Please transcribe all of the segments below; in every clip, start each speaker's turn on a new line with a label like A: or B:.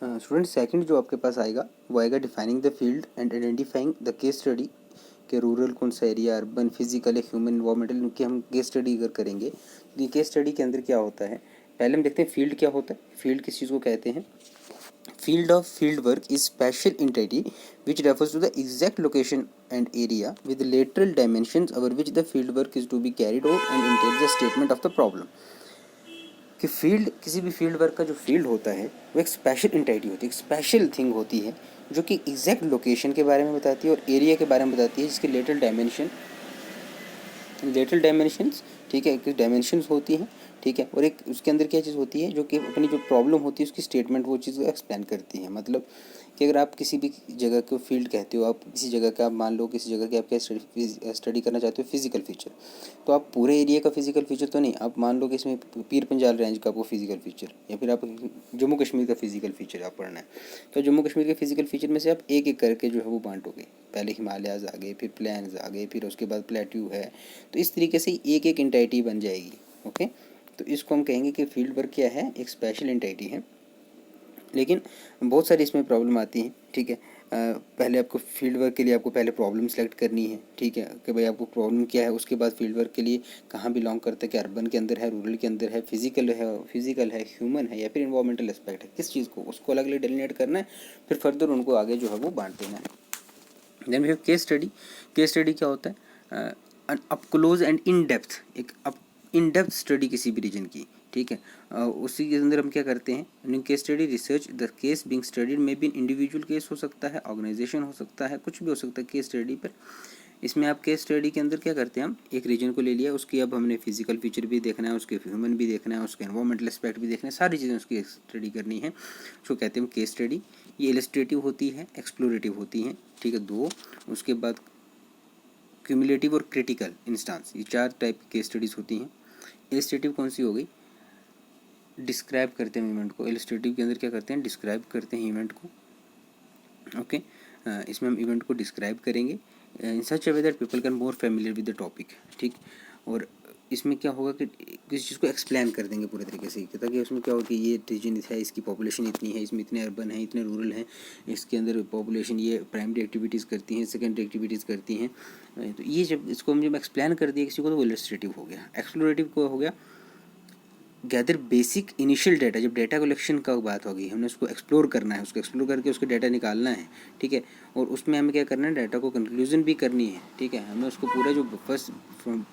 A: Student second जो आपके पास आएगा वो आएगा defining the field and identifying the case study कि रूरल कौन सा area, urban, physical, human, environmental, इनकी हम केस स्टडी अगर करेंगे तो ये केस स्टडी के अंदर क्या होता है, पहले हम देखते हैं फील्ड क्या होता है। फील्ड किस चीज़ को कहते हैं? Field of field work is special entity which refers to the exact location and area with lateral dimensions over which the field work is to be carried out and entails the statement of the problem। कि field, किसी भी field work का जो field होता है वो एक special entity होती है, एक स्पेशल थिंग होती है जो कि एग्जैक्ट लोकेशन के बारे में बताती है और एरिया के बारे में बताती है, जिसके लेटरल डायमेंशंस, ठीक है, कुछ डायमेंशंस होती हैं, ठीक है, और एक उसके अंदर क्या चीज़ होती है जो कि अपनी जो प्रॉब्लम होती है उसकी स्टेटमेंट वो चीज़ एक्सप्लेन करती है। मतलब कि अगर आप किसी भी जगह को फील्ड कहते हो, आप किसी जगह का, आप मान लो किसी जगह के आप क्या स्टडी करना चाहते हो फिजिकल फीचर, तो आप पूरे एरिया का फिजिकल फीचर तो नहीं, आप मान लो कि इसमें पीर पंजाल रेंज का आपको फिजिकल फीचर, या फिर आप जम्मू कश्मीर का फिजिकल फीचर आप पढ़ना है, तो जम्मू कश्मीर के फिजिकल फीचर में से आप एक एक करके जो है वो बांटोगे। पहले हिमालयाज़ आ गए, फिर प्लेन्स आ गए, फिर उसके बाद प्लेट्यू है, तो इस तरीके से एक एक एंटिटी बन जाएगी। ओके, तो इसको हम कहेंगे कि फील्ड वर्क क्या है, एक स्पेशल एंटिटी है। लेकिन बहुत सारी इसमें प्रॉब्लम आती हैं, ठीक है। पहले आपको फील्ड वर्क के लिए आपको पहले प्रॉब्लम सेलेक्ट करनी है, ठीक है, कि भाई आपको प्रॉब्लम क्या है। उसके बाद फील्ड वर्क के लिए कहाँ बिलोंग करता है, कि अर्बन के अंदर है, रूरल के अंदर है, फिजिकल है, ह्यूमन है, या फिर इन्वायरमेंटल एस्पेक्ट है, किस चीज़ को, उसको अलग अलग डेलिनेट करना है, फिर फर्दर उनको आगे जो है वो बांट देना है। Then we have case study. Case study क्या होता है? Up close and in depth, एक अप इन डेप्थ स्टडी किसी भी रीजन की, ठीक है। उसी के अंदर हम क्या करते हैं, case study research the case being studied में भी इंडिविजुअल केस हो सकता है, ऑर्गेनाइजेशन हो सकता है, कुछ भी हो सकता है केस स्टडी पर। इसमें आप केस स्टडी के अंदर क्या करते हैं, हम एक रीजन को ले लिया, उसकी अब हमने फिजिकल फीचर भी देखना है, उसके ह्यूमन भी देखना है, उसके एनवायरमेंटल एस्पेक्ट भी देखना है, सारी चीज़ें उसकी स्टडी करनी है, उसको कहते हैं केस स्टडी। ये इलस्ट्रेटिव होती है, एक्सप्लोरेटिव होती हैं, ठीक है, दो। उसके बाद क्यूमुलेटिव और क्रिटिकल इंस्टांस, ये चार टाइप की केस स्टडीज़ होती हैं। इलस्ट्रेटिव कौन सी हो गई? डिस्क्राइब करते हैं इवेंट को। इलस्ट्रेटिव के अंदर क्या करते हैं, डिस्क्राइब करते हैं इवेंट को। ओके, इसमें हम इवेंट को डिस्क्राइब करेंगे in such a way that people can more familiar with the topic, ठीक। और इसमें क्या होगा कि किसी चीज़ को एक्सप्लेन कर देंगे पूरे तरीके से, ताकि उसमें क्या होगा कि ये रीजन है, इसकी पॉपुलेशन इतनी है, इसमें इतने अर्बन हैं, इतने रूरल हैं, इसके अंदर पॉपुलेशन ये प्राइमरी एक्टिविटीज़ करती हैं, सेकेंडरी एक्टिविटीज़ करती हैं। तो ये जब इसको हम जब एक्सप्लेन कर दिया किसी को तो वो इलस्ट्रेटिव हो गया। एक्सप्लोरेटिव को हो गया गैदर बेसिक इनिशियल डाटा, जब डाटा कलेक्शन का बात होगी, हमने उसको एक्सप्लोर करना है, उसको एक्सप्लोर करके उसको डाटा निकालना है, ठीक है। और उसमें हमें क्या करना है, डाटा को कंक्लूजन भी करनी है, ठीक है। हमें उसको पूरा जो फर्स्ट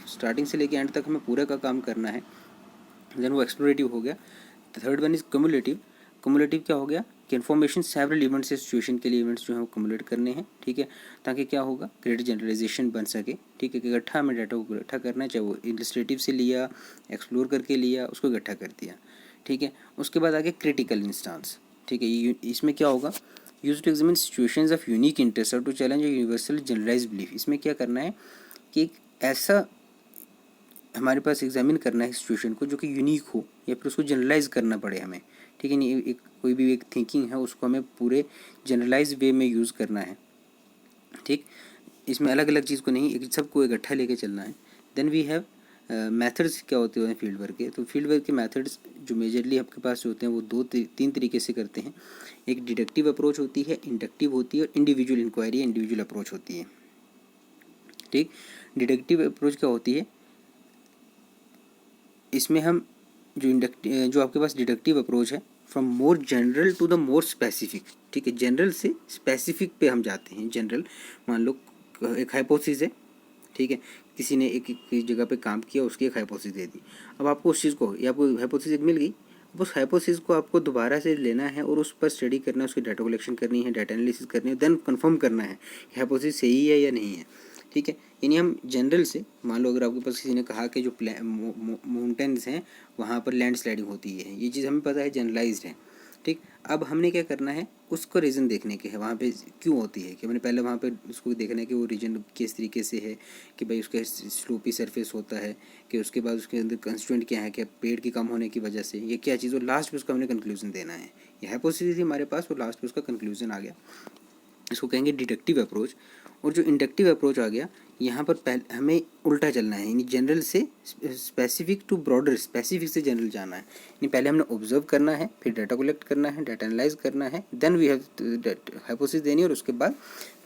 A: स्टार्टिंग से लेके एंड तक हमें पूरा का काम करना है, देन वो एक्सप्लोरेटिव हो गया। Third one is cumulative. Cumulative क्या हो गया कि इन्फॉर्मेशन सेवरल इवेंट्स से सिचुएशन के लिए इवेंट्स जो है वो कम्युलेट करने हैं, ठीक है, ताकि क्या होगा, ग्रेटर जनरलाइजेशन बन सके, ठीक है, कि इकट्ठा हमें डाटा को इकट्ठा करना है, चाहे वो इलस्ट्रेटिव से लिया, एक्सप्लोर करके लिया, उसको इकट्ठा कर दिया, ठीक है। उसके बाद आगे क्रिटिकल इंस्टांस, ठीक है। इसमें क्या होगा, use to examine situations of unique interest और to challenge universal generalize belief. इसमें क्या करना है कि एक ऐसा हमारे पास एग्जामिन करना है सिचुएशन को जो कि यूनिक हो, या फिर उसको जनरलाइज करना पड़े हमें, ठीक है। नहीं, एक कोई भी एक थिंकिंग है उसको हमें पूरे जनरलाइज वे में यूज़ करना है, ठीक। इसमें अलग अलग चीज़ को नहीं, एक सबको इकट्ठा लेके चलना है। देन वी हैव मेथड्स क्या होते हैं फील्ड वर्क के। तो फील्ड वर्क के मेथड्स जो मेजरली आपके पास होते हैं वो तीन तरीके से करते हैं। एक डिडक्टिव अप्रोच होती है, इंडक्टिव होती है, और इंडिविजुअल इंक्वायरी, इंडिविजुअल अप्रोच होती है, ठीक। डिडक्टिव अप्रोच क्या होती है, इसमें हम जो आपके पास डिडक्टिव अप्रोच है, from more general to the more specific, ठीक है। जनरल से स्पेसिफिक पे हम जाते हैं। जनरल, मान लो एक हाइपोथेसिस है, ठीक है, किसी ने एक जगह पे काम किया, उसकी एक हाइपोथेसिस दे दी। अब आपको उस चीज़ को, या आपको हाइपोथेसिस मिल गई, अब उस हाइपोथेसिस को आपको दोबारा से लेना है और उस पर स्टडी करना है, उसकी डाटा कलेक्शन करनी है, डाटा एनालिसिस करनी है, देन कंफर्म करना है कि हाइपोथेसिस सही है या नहीं है, ठीक है। यानी हम जनरल से, मान लो अगर आपके पास किसी ने कहा कि जो माउंटेन्स हैं वहाँ पर लैंड स्लाइडिंग होती है, ये चीज़ हमें पता है, जनरलाइज्ड है, ठीक। अब हमने क्या करना है, उसको रीज़न देखने के है वहाँ पे क्यों होती है, कि मैंने पहले वहाँ पे उसको देखना है कि वो रीजन किस तरीके से है, कि भाई उसका स्लोपी सरफेस होता है, कि उसके बाद उसके अंदर कंस्ट्रेंट क्या है, कि पेड़ की कम होने की वजह से ये क्या चीज़, और लास्ट में उसका हमने कंक्लूजन देना है। ये हाइपोथेसिस थी हमारे पास, और लास्ट में उसका कंक्लूजन आ गया। इसको कहेंगे डिडक्टिव अप्रोच। और जो इंडक्टिव अप्रोच आ गया, यहाँ पर पहले हमें उल्टा चलना है, यानी जनरल से स्पेसिफिक टू ब्रॉडर, स्पेसिफिक से जनरल जाना है। यानी पहले हमने ऑब्जर्व करना है, फिर डाटा कलेक्ट करना है, डाटा एनालाइज करना है, देन वी हैव हाइपोथेसिस देनी है, और उसके बाद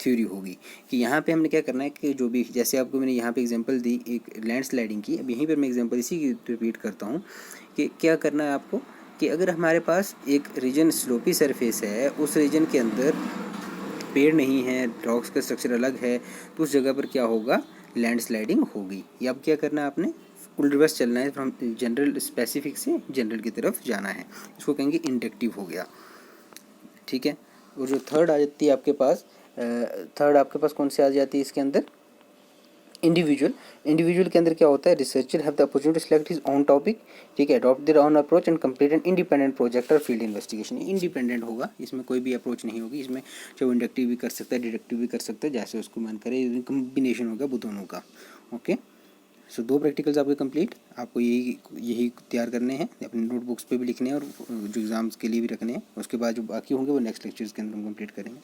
A: थ्योरी होगी। कि यहाँ पे हमने क्या करना है कि जो भी, जैसे आपको मैंने यहाँ पे एग्जांपल दी एक लैंडस्लाइडिंग की, अब यहीं पर मैं एग्जांपल इसी की रिपीट करता हूँ कि क्या करना है आपको, कि अगर हमारे पास एक रीजन स्लोपी सरफेस है, उस रीजन के अंदर पेड़ नहीं है, रॉक्स का स्ट्रक्चर अलग है, तो उस जगह पर क्या होगा, लैंडस्लाइडिंग होगी। या अब क्या करना है आपने, रिवर्स चलना है, फ्रॉम जनरल स्पेसिफिक से जनरल की तरफ जाना है, इसको कहेंगे इंडक्टिव हो गया। ठीक है। और जो थर्ड आ जाती है आपके पास, थर्ड आपके पास कौन सी आ जाती है इसके अंदर, इंडिविजुअल। इंडिविजुअल के अंदर क्या होता है, researcher have the opportunity to select his own topic, ठीक है, adopt their own approach and complete an independent project और फील्ड इन्वेस्टिगेशन। इंडिपेंडेंट होगा, इसमें कोई भी अप्रोच नहीं होगी, इसमें जो इंडक्टिव भी कर सकता है, डिडक्टिव भी कर सकता है, जैसे उसको मन करे, कम्बिनेशन होगा वो दोनों का। ओके, सो 2 प्रैक्टिकल्स आपके कंप्लीट, आपको यही तैयार करने हैं, अपने नोटबुक्स पे भी लिखने हैं, और जो एग्ज़ाम्स के लिए भी रखने हैं। उसके बाद जो बाकी होंगे वो नेक्स्ट लेक्चर्स के अंदर हम कंप्लीट करेंगे।